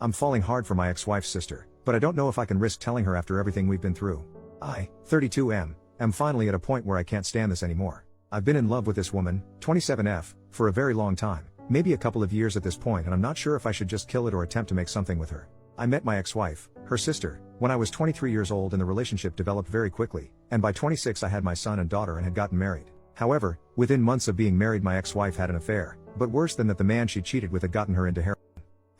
I'm falling hard for my ex-wife's sister, but I don't know if I can risk telling her after everything we've been through. I, 32 am finally at a point where I can't stand this anymore. I've been in love with this woman, 27F, for a very long time, maybe a couple of years at this point, and I'm not sure if I should just kill it or attempt to make something with her. I met my ex-wife, her sister, when I was 23 years old, and the relationship developed very quickly, and by 26 I had my son and daughter and had gotten married. However, within months of being married my ex-wife had an affair, but worse than that, the man she cheated with had gotten her into heroin.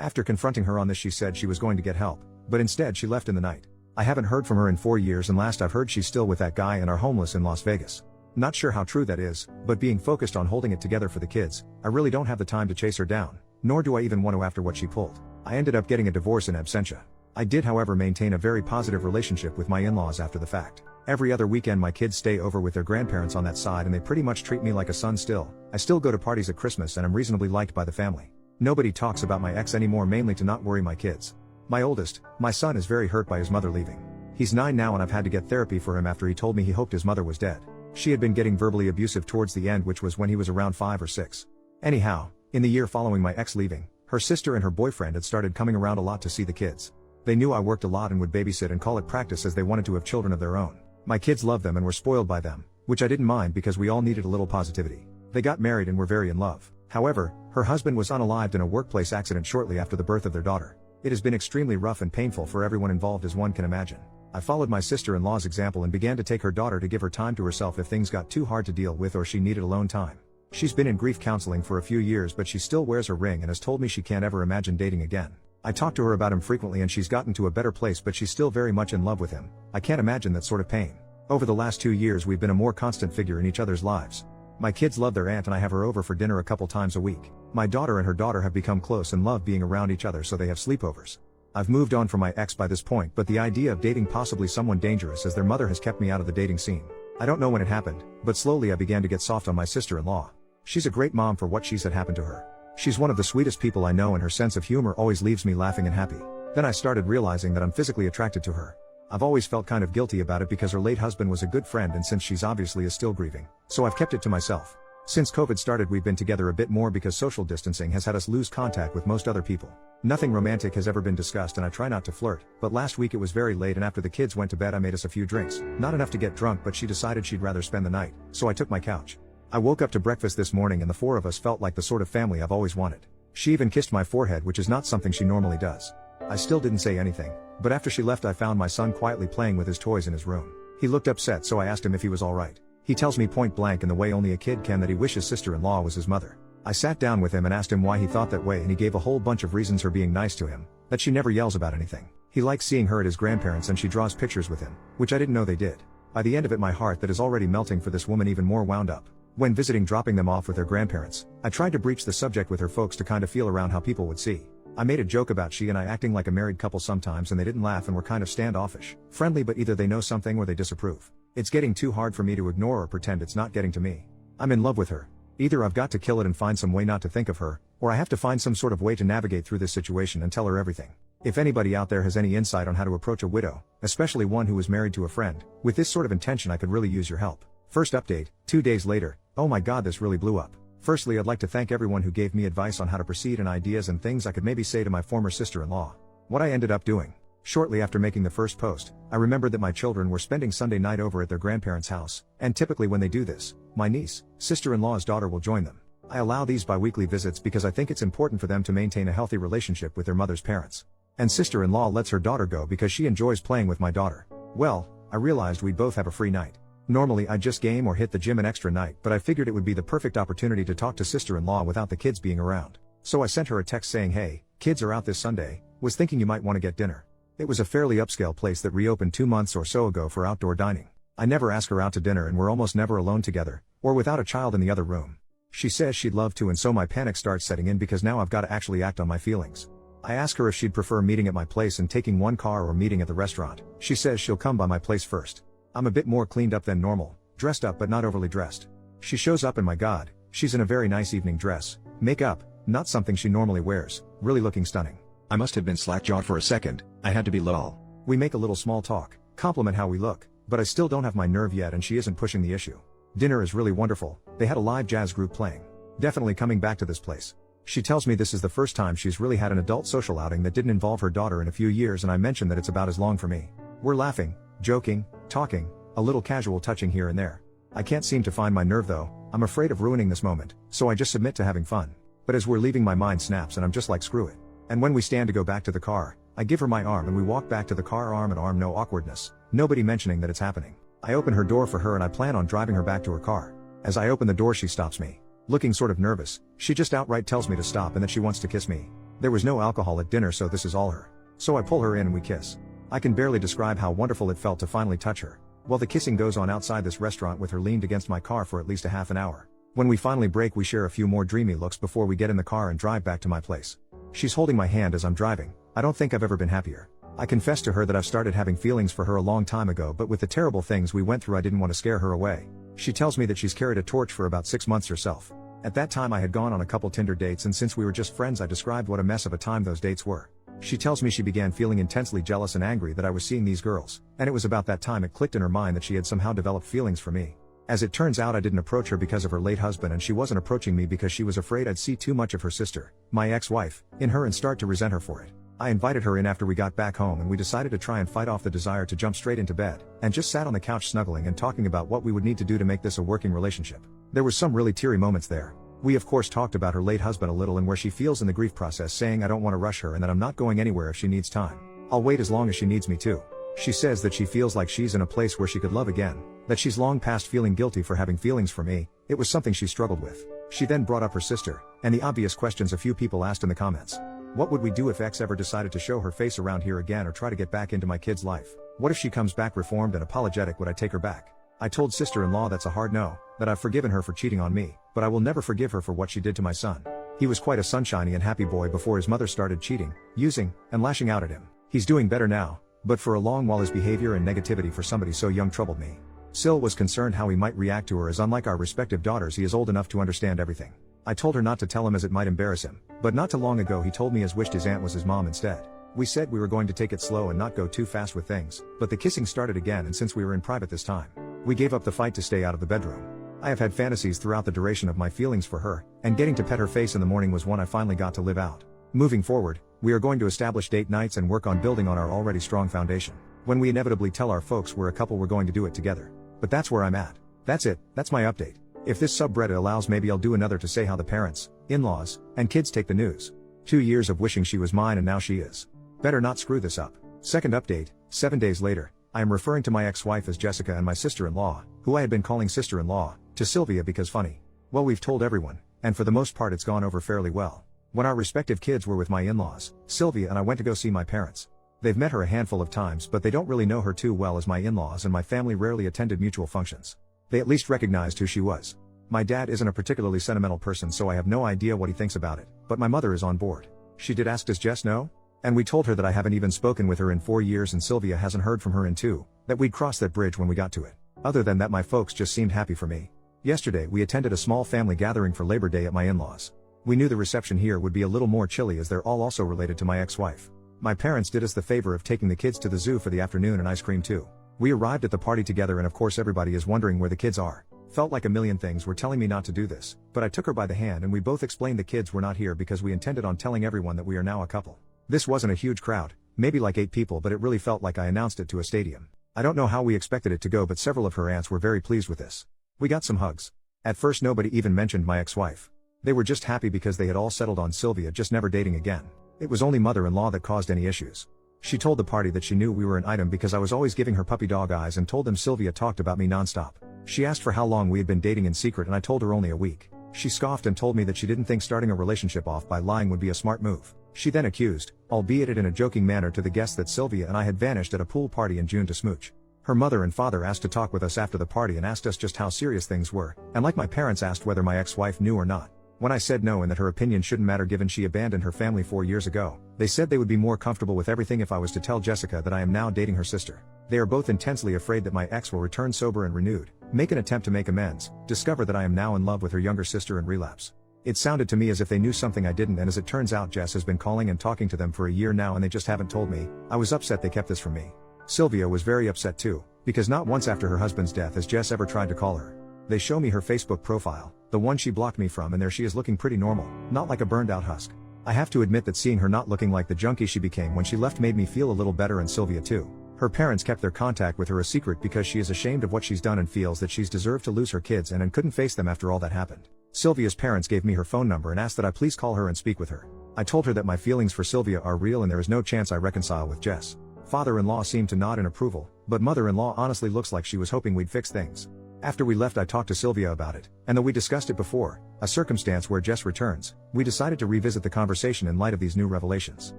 After confronting her on this, she said she was going to get help, but instead she left in the night. I haven't heard from her in 4 years, and last I've heard she's still with that guy and are homeless in Las Vegas. Not sure how true that is, but being focused on holding it together for the kids, I really don't have the time to chase her down, nor do I even want to after what she pulled. I ended up getting a divorce in absentia. I did however maintain a very positive relationship with my in-laws after the fact. Every other weekend my kids stay over with their grandparents on that side, and they pretty much treat me like a son still. I still go to parties at Christmas and I'm reasonably liked by the family. Nobody talks about my ex anymore, mainly to not worry my kids. My oldest, my son, is very hurt by his mother leaving. He's 9 now and I've had to get therapy for him after he told me he hoped his mother was dead. She had been getting verbally abusive towards the end, which was when he was around 5 or 6. Anyhow, in the year following my ex leaving, her sister and her boyfriend had started coming around a lot to see the kids. They knew I worked a lot and would babysit and call it practice, as they wanted to have children of their own. My kids loved them and were spoiled by them, which I didn't mind because we all needed a little positivity. They got married and were very in love. However, her husband was unalived in a workplace accident shortly after the birth of their daughter. It has been extremely rough and painful for everyone involved, as one can imagine. I followed my sister-in-law's example and began to take her daughter to give her time to herself if things got too hard to deal with or she needed alone time. She's been in grief counseling for a few years, but she still wears her ring and has told me she can't ever imagine dating again. I talk to her about him frequently and she's gotten to a better place, but she's still very much in love with him. I can't imagine that sort of pain. Over the last 2 years we've been a more constant figure in each other's lives. My kids love their aunt and I have her over for dinner a couple times a week. My daughter and her daughter have become close and love being around each other, so they have sleepovers. I've moved on from my ex by this point, but the idea of dating possibly someone dangerous as their mother has kept me out of the dating scene. I don't know when it happened, but slowly I began to get soft on my sister-in-law. She's a great mom for what she's had happen to her. She's one of the sweetest people I know and her sense of humor always leaves me laughing and happy. Then I started realizing that I'm physically attracted to her. I've always felt kind of guilty about it because her late husband was a good friend, and since she's obviously is still grieving, so I've kept it to myself. Since COVID started we've been together a bit more because social distancing has had us lose contact with most other people. Nothing romantic has ever been discussed and I try not to flirt, but last week it was very late and after the kids went to bed I made us a few drinks. Not enough to get drunk, but she decided she'd rather spend the night, so I took my couch. I woke up to breakfast this morning and the 4 of us felt like the sort of family I've always wanted. She even kissed my forehead, which is not something she normally does. I still didn't say anything, but after she left I found my son quietly playing with his toys in his room. He looked upset, so I asked him if he was alright. He tells me point blank in the way only a kid can that he wishes sister-in-law was his mother. I sat down with him and asked him why he thought that way, and he gave a whole bunch of reasons, her being nice to him, that she never yells about anything. He likes seeing her at his grandparents and she draws pictures with him, which I didn't know they did. By the end of it my heart that is already melting for this woman even more wound up. When visiting, dropping them off with their grandparents, I tried to breach the subject with her folks to kind of feel around how people would see. I made a joke about she and I acting like a married couple sometimes, and they didn't laugh and were kind of standoffish, friendly, but either they know something or they disapprove. It's getting too hard for me to ignore or pretend it's not getting to me. I'm in love with her. Either I've got to kill it and find some way not to think of her, or I have to find some sort of way to navigate through this situation and tell her everything. If anybody out there has any insight on how to approach a widow, especially one who is married to a friend, with this sort of intention, I could really use your help. First update, 2 days later. Oh my god, this really blew up. Firstly, I'd like to thank everyone who gave me advice on how to proceed and ideas and things I could maybe say to my former sister-in-law. What I ended up doing. Shortly after making the first post, I remembered that my children were spending Sunday night over at their grandparents' house, and typically when they do this, my niece, sister-in-law's daughter, will join them. I allow these bi-weekly visits because I think it's important for them to maintain a healthy relationship with their mother's parents. And sister-in-law lets her daughter go because she enjoys playing with my daughter. Well, I realized we'd both have a free night. Normally I'd just game or hit the gym an extra night, but I figured it would be the perfect opportunity to talk to sister-in-law without the kids being around. So I sent her a text saying, "Hey, kids are out this Sunday, was thinking you might want to get dinner." It was a fairly upscale place that reopened 2 months or so ago for outdoor dining. I never ask her out to dinner and we're almost never alone together, or without a child in the other room. She says she'd love to, and so my panic starts setting in because now I've got to actually act on my feelings. I ask her if she'd prefer meeting at my place and taking one car or meeting at the restaurant. She says she'll come by my place first. I'm a bit more cleaned up than normal, dressed up but not overly dressed. She shows up and my god, she's in a very nice evening dress, makeup, not something she normally wears, really looking stunning. I must have been slack-jawed for a second, I had to be lol. We make a little small talk, compliment how we look, but I still don't have my nerve yet and she isn't pushing the issue. Dinner is really wonderful, they had a live jazz group playing. Definitely coming back to this place. She tells me this is the first time she's really had an adult social outing that didn't involve her daughter in a few years, and I mention that it's about as long for me. We're laughing, joking, talking, a little casual touching here and there. I can't seem to find my nerve though. I'm afraid of ruining this moment, so I just submit to having fun. But as we're leaving, my mind snaps and I'm just like, screw it. And when we stand to go back to the car, I give her my arm and we walk back to the car arm in arm, no awkwardness, nobody mentioning that it's happening. I open her door for her and I plan on driving her back to her car. As I open the door, she stops me. Looking sort of nervous, she just outright tells me to stop and that she wants to kiss me. There was no alcohol at dinner, so this is all her. So I pull her in and we kiss. I can barely describe how wonderful it felt to finally touch her. Well, the kissing goes on outside this restaurant with her leaned against my car for at least a half an hour. When we finally break, we share a few more dreamy looks before we get in the car and drive back to my place. She's holding my hand as I'm driving. I don't think I've ever been happier. I confess to her that I've started having feelings for her a long time ago, but with the terrible things we went through, I didn't want to scare her away. She tells me that she's carried a torch for about 6 months herself. At that time I had gone on a couple Tinder dates, and since we were just friends I described what a mess of a time those dates were. She tells me she began feeling intensely jealous and angry that I was seeing these girls, and it was about that time it clicked in her mind that she had somehow developed feelings for me. As it turns out, I didn't approach her because of her late husband, and she wasn't approaching me because she was afraid I'd see too much of her sister, my ex-wife, in her and start to resent her for it. I invited her in after we got back home and we decided to try and fight off the desire to jump straight into bed, and just sat on the couch snuggling and talking about what we would need to do to make this a working relationship. There were some really teary moments there. We of course talked about her late husband a little and where she feels in the grief process, saying I don't want to rush her and that I'm not going anywhere if she needs time. I'll wait as long as she needs me to. She says that she feels like she's in a place where she could love again, that she's long past feeling guilty for having feelings for me. It was something she struggled with. She then brought up her sister, and the obvious questions a few people asked in the comments. What would we do if X ever decided to show her face around here again or try to get back into my kid's life? What if she comes back reformed and apologetic? Would I take her back? I told sister-in-law that's a hard no, that I've forgiven her for cheating on me, but I will never forgive her for what she did to my son. He was quite a sunshiny and happy boy before his mother started cheating, using, and lashing out at him. He's doing better now, but for a long while his behavior and negativity for somebody so young troubled me. Sil was concerned how he might react to her, as unlike our respective daughters he is old enough to understand everything. I told her not to tell him as it might embarrass him, but not too long ago he told me his wished his aunt was his mom instead. We said we were going to take it slow and not go too fast with things, but the kissing started again, and since we were in private this time, we gave up the fight to stay out of the bedroom. I have had fantasies throughout the duration of my feelings for her, and getting to pet her face in the morning was one I finally got to live out. Moving forward, we are going to establish date nights and work on building on our already strong foundation. When we inevitably tell our folks we're a couple, we're going to do it together. But that's where I'm at. That's it, that's my update. If this subreddit allows, maybe I'll do another to say how the parents, in-laws, and kids take the news. 2 years of wishing she was mine and now she is. Better not screw this up. Second update, 7 days later. I am referring to my ex-wife as Jessica and my sister-in-law, who I had been calling sister-in-law, to Sylvia because funny. Well, we've told everyone, and for the most part it's gone over fairly well. When our respective kids were with my in-laws, Sylvia and I went to go see my parents. They've met her a handful of times, but they don't really know her too well, as my in-laws and my family rarely attended mutual functions. They at least recognized who she was. My dad isn't a particularly sentimental person, so I have no idea what he thinks about it, but my mother is on board. She did ask, does Jess know? And we told her that I haven't even spoken with her in 4 years and Sylvia hasn't heard from her in 2, that we'd cross that bridge when we got to it. Other than that, my folks just seemed happy for me. Yesterday we attended a small family gathering for Labor Day at my in-laws. We knew the reception here would be a little more chilly as they're all also related to my ex-wife. My parents did us the favor of taking the kids to the zoo for the afternoon and ice cream too. We arrived at the party together and of course everybody is wondering where the kids are. Felt like a million things were telling me not to do this, but I took her by the hand and we both explained the kids were not here because we intended on telling everyone that we are now a couple. This wasn't a huge crowd, maybe like 8 people, but it really felt like I announced it to a stadium. I don't know how we expected it to go, but several of her aunts were very pleased with this. We got some hugs. At first nobody even mentioned my ex-wife. They were just happy because they had all settled on Sylvia just never dating again. It was only mother-in-law that caused any issues. She told the party that she knew we were an item because I was always giving her puppy dog eyes, and told them Sylvia talked about me nonstop. She asked for how long we had been dating in secret and I told her only a week. She scoffed and told me that she didn't think starting a relationship off by lying would be a smart move. She then accused, albeit in a joking manner to the guests, that Sylvia and I had vanished at a pool party in June to smooch. Her mother and father asked to talk with us after the party and asked us just how serious things were, and like my parents asked whether my ex-wife knew or not. When I said no and that her opinion shouldn't matter given she abandoned her family 4 years ago, they said they would be more comfortable with everything if I was to tell Jessica that I am now dating her sister. They are both intensely afraid that my ex will return sober and renewed, make an attempt to make amends, discover that I am now in love with her younger sister and relapse. It sounded to me as if they knew something I didn't, and as it turns out Jess has been calling and talking to them for a year now and they just haven't told me. I was upset they kept this from me. Sylvia was very upset too, because not once after her husband's death has Jess ever tried to call her. They show me her Facebook profile, the one she blocked me from, and there she is looking pretty normal, not like a burned out husk. I have to admit that seeing her not looking like the junkie she became when she left made me feel a little better, and Sylvia too. Her parents kept their contact with her a secret because she is ashamed of what she's done and feels that she's deserved to lose her kids and couldn't face them after all that happened. Sylvia's parents gave me her phone number and asked that I please call her and speak with her. I told her that my feelings for Sylvia are real and there is no chance I reconcile with Jess. Father-in-law seemed to nod in approval, but mother-in-law honestly looks like she was hoping we'd fix things. After we left, I talked to Sylvia about it, and though we discussed it before, a circumstance where Jess returns, we decided to revisit the conversation in light of these new revelations.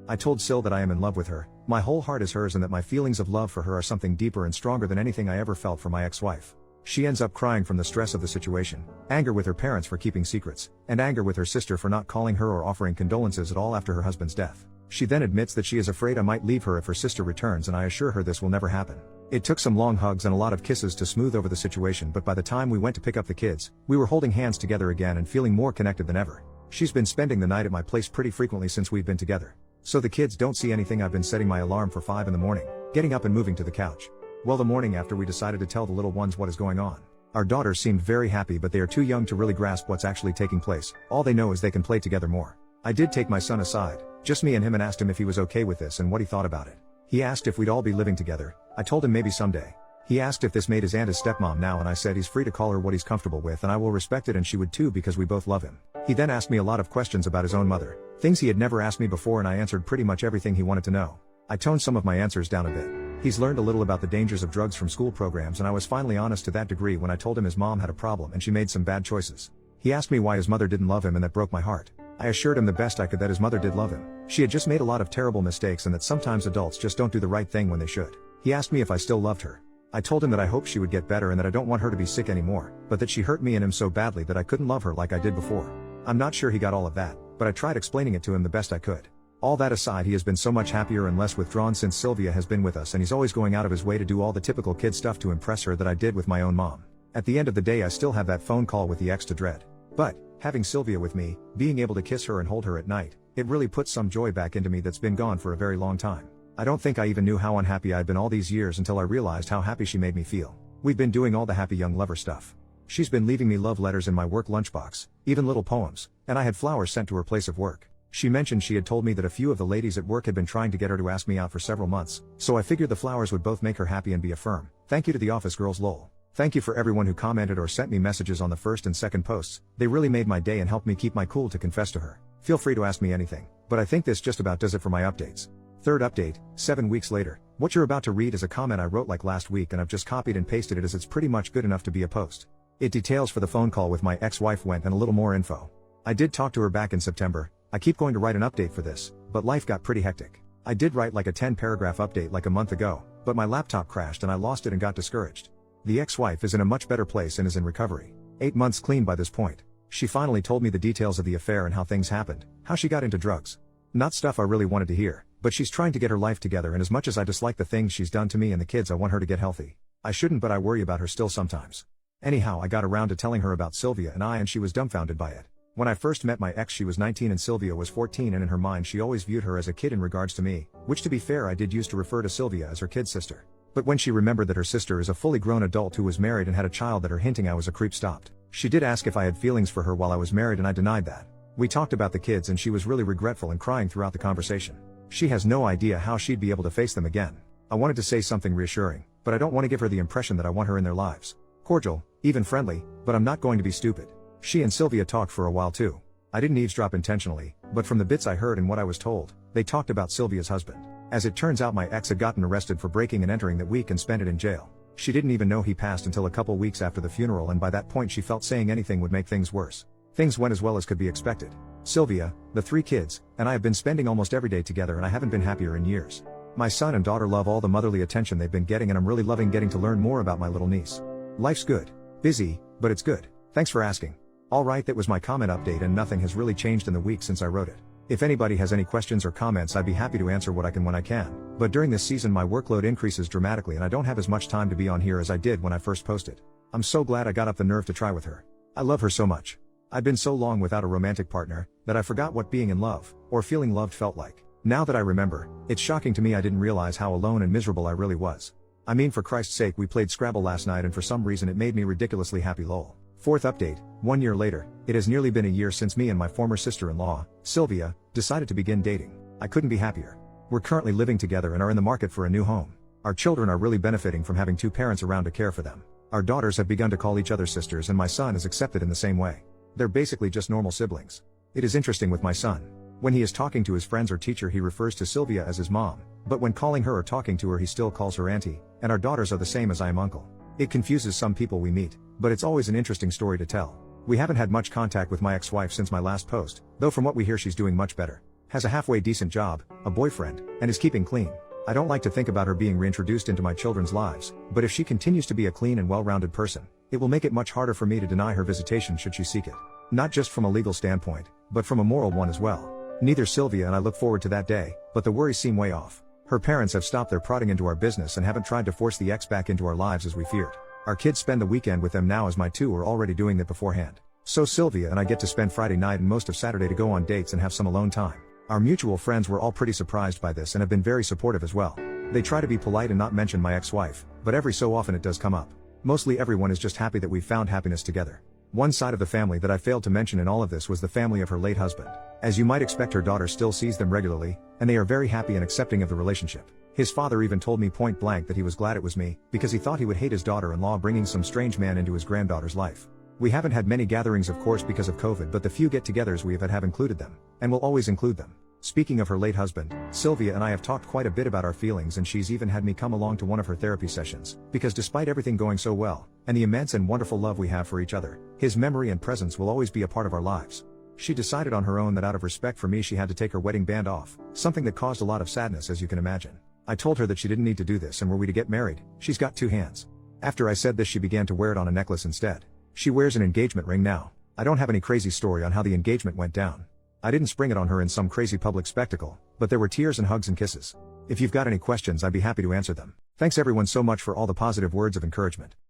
I told Syl that I am in love with her, my whole heart is hers, and that my feelings of love for her are something deeper and stronger than anything I ever felt for my ex-wife. She ends up crying from the stress of the situation, anger with her parents for keeping secrets, and anger with her sister for not calling her or offering condolences at all after her husband's death. She then admits that she is afraid I might leave her if her sister returns, and I assure her this will never happen. It took some long hugs and a lot of kisses to smooth over the situation, but by the time we went to pick up the kids, we were holding hands together again and feeling more connected than ever. She's been spending the night at my place pretty frequently since we've been together. So the kids don't see anything. I've been setting my alarm for 5 in the morning, getting up and moving to the couch. Well, the morning after, we decided to tell the little ones what is going on. Our daughters seemed very happy, but they are too young to really grasp what's actually taking place. All they know is they can play together more. I did take my son aside, just me and him, and asked him if he was okay with this and what he thought about it. He asked if we'd all be living together. I told him maybe someday. He asked if this made his aunt his stepmom now, and I said he's free to call her what he's comfortable with and I will respect it, and she would too because we both love him. He then asked me a lot of questions about his own mother, things he had never asked me before, and I answered pretty much everything he wanted to know. I toned some of my answers down a bit. He's learned a little about the dangers of drugs from school programs, and I was finally honest to that degree when I told him his mom had a problem and she made some bad choices. He asked me why his mother didn't love him, and that broke my heart. I assured him the best I could that his mother did love him. She had just made a lot of terrible mistakes and that sometimes adults just don't do the right thing when they should. He asked me if I still loved her. I told him that I hoped she would get better and that I don't want her to be sick anymore, but that she hurt me and him so badly that I couldn't love her like I did before. I'm not sure he got all of that, but I tried explaining it to him the best I could. All that aside, he has been so much happier and less withdrawn since Sylvia has been with us, and he's always going out of his way to do all the typical kid stuff to impress her that I did with my own mom. At the end of the day, I still have that phone call with the ex to dread. But, having Sylvia with me, being able to kiss her and hold her at night, it really puts some joy back into me that's been gone for a very long time. I don't think I even knew how unhappy I'd been all these years until I realized how happy she made me feel. We've been doing all the happy young lover stuff. She's been leaving me love letters in my work lunchbox, even little poems, and I had flowers sent to her place of work. She mentioned she had told me that a few of the ladies at work had been trying to get her to ask me out for several months, so I figured the flowers would both make her happy and be a firm thank you to the office girls, lol. Thank you for everyone who commented or sent me messages on the first and second posts. They really made my day and helped me keep my cool to confess to her. Feel free to ask me anything, but I think this just about does it for my updates. Third update, 7 weeks later. What you're about to read is a comment I wrote like last week, and I've just copied and pasted it as it's pretty much good enough to be a post. It details for the phone call with my ex-wife went and a little more info. I did talk to her back in September. I keep going to write an update for this, but life got pretty hectic. I did write like a 10-paragraph update like a month ago, but my laptop crashed and I lost it and got discouraged. The ex-wife is in a much better place and is in recovery. 8 months clean by this point. She finally told me the details of the affair and how things happened, how she got into drugs. Not stuff I really wanted to hear, but she's trying to get her life together, and as much as I dislike the things she's done to me and the kids, I want her to get healthy. I shouldn't, but I worry about her still sometimes. Anyhow, I got around to telling her about Sylvia and she was dumbfounded by it. When I first met my ex, she was 19 and Sylvia was 14, and in her mind she always viewed her as a kid in regards to me, which to be fair I did used to refer to Sylvia as her kid sister. But when she remembered that her sister is a fully grown adult who was married and had a child, that her hinting I was a creep stopped. She did ask if I had feelings for her while I was married, and I denied that. We talked about the kids and she was really regretful and crying throughout the conversation. She has no idea how she'd be able to face them again. I wanted to say something reassuring, but I don't want to give her the impression that I want her in their lives. Cordial, even friendly, but I'm not going to be stupid. She and Sylvia talked for a while too. I didn't eavesdrop intentionally, but from the bits I heard and what I was told, they talked about Sylvia's husband. As it turns out, my ex had gotten arrested for breaking and entering that week and spent it in jail. She didn't even know he passed until a couple weeks after the funeral, and by that point she felt saying anything would make things worse. Things went as well as could be expected. Sylvia, the 3 kids, and I have been spending almost every day together, and I haven't been happier in years. My son and daughter love all the motherly attention they've been getting, and I'm really loving getting to learn more about my little niece. Life's good. Busy, but it's good. Thanks for asking. Alright, that was my comment update, and nothing has really changed in the week since I wrote it. If anybody has any questions or comments, I'd be happy to answer what I can when I can, but during this season my workload increases dramatically and I don't have as much time to be on here as I did when I first posted. I'm so glad I got up the nerve to try with her. I love her so much. I'd been so long without a romantic partner, that I forgot what being in love, or feeling loved felt like. Now that I remember, it's shocking to me I didn't realize how alone and miserable I really was. I mean, for Christ's sake, we played Scrabble last night and for some reason it made me ridiculously happy, lol. Fourth update, 1 year later, it has nearly been a year since me and my former sister-in-law, Sylvia, decided to begin dating. I couldn't be happier. We're currently living together and are in the market for a new home. Our children are really benefiting from having two parents around to care for them. Our daughters have begun to call each other sisters and my son is accepted in the same way. They're basically just normal siblings. It is interesting with my son. When he is talking to his friends or teacher he refers to Sylvia as his mom, but when calling her or talking to her he still calls her auntie, and our daughters are the same as I am uncle. It confuses some people we meet, but it's always an interesting story to tell. We haven't had much contact with my ex-wife since my last post, though from what we hear she's doing much better. Has a halfway decent job, a boyfriend, and is keeping clean. I don't like to think about her being reintroduced into my children's lives, but if she continues to be a clean and well-rounded person, it will make it much harder for me to deny her visitation should she seek it. Not just from a legal standpoint, but from a moral one as well. Neither Sylvia and I look forward to that day, but the worries seem way off. Her parents have stopped their prodding into our business and haven't tried to force the ex back into our lives as we feared. Our kids spend the weekend with them now as my two were already doing that beforehand. So Sylvia and I get to spend Friday night and most of Saturday to go on dates and have some alone time. Our mutual friends were all pretty surprised by this and have been very supportive as well. They try to be polite and not mention my ex-wife, but every so often it does come up. Mostly everyone is just happy that we've found happiness together. One side of the family that I failed to mention in all of this was the family of her late husband. As you might expect, her daughter still sees them regularly, and they are very happy and accepting of the relationship. His father even told me point blank that he was glad it was me, because he thought he would hate his daughter-in-law bringing some strange man into his granddaughter's life. We haven't had many gatherings of course because of COVID, but the few get-togethers we have included them, and will always include them. Speaking of her late husband, Sylvia and I have talked quite a bit about our feelings and she's even had me come along to one of her therapy sessions, because despite everything going so well, and the immense and wonderful love we have for each other, his memory and presence will always be a part of our lives. She decided on her own that out of respect for me she had to take her wedding band off, something that caused a lot of sadness as you can imagine. I told her that she didn't need to do this and were we to get married, she's got two hands. After I said this she began to wear it on a necklace instead. She wears an engagement ring now. I don't have any crazy story on how the engagement went down. I didn't spring it on her in some crazy public spectacle, but there were tears and hugs and kisses. If you've got any questions I'd be happy to answer them. Thanks everyone so much for all the positive words of encouragement.